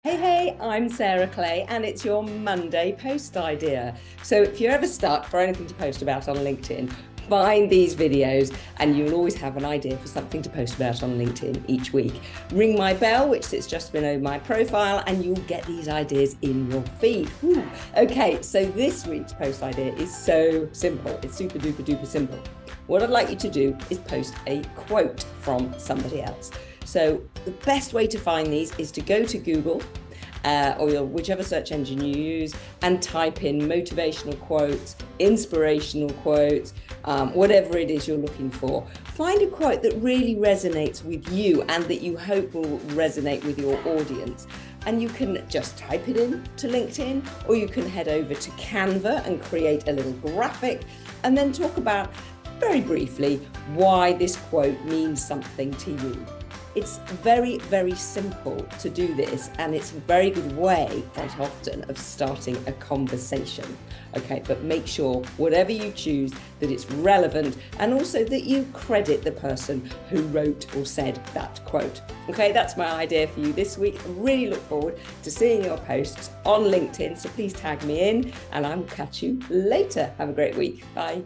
Hey, I'm Sarah Clay, and it's your Monday post idea. So if you're ever stuck for anything to post about on LinkedIn, find these videos and you'll always have an idea for something to post about on LinkedIn each week. Ring my bell, which sits just below my profile, and you'll get these ideas in your feed. Ooh. Okay, so this week's post idea is so simple. It's super duper duper simple. What I'd like you to do is post a quote from somebody else. So the best way to find these is to go to Google or whichever search engine you use and type in motivational quotes, inspirational quotes, whatever it is you're looking for. Find a quote that really resonates with you and that you hope will resonate with your audience. And you can just type it in to LinkedIn, or you can head over to Canva and create a little graphic and then talk about very briefly why this quote means something to you. It's very, very simple to do this, and it's a very good way, quite often, of starting a conversation. Okay, but make sure, whatever you choose, that it's relevant and also that you credit the person who wrote or said that quote. Okay, that's my idea for you this week. I really look forward to seeing your posts on LinkedIn, so please tag me in, and I will catch you later. Have a great week. Bye.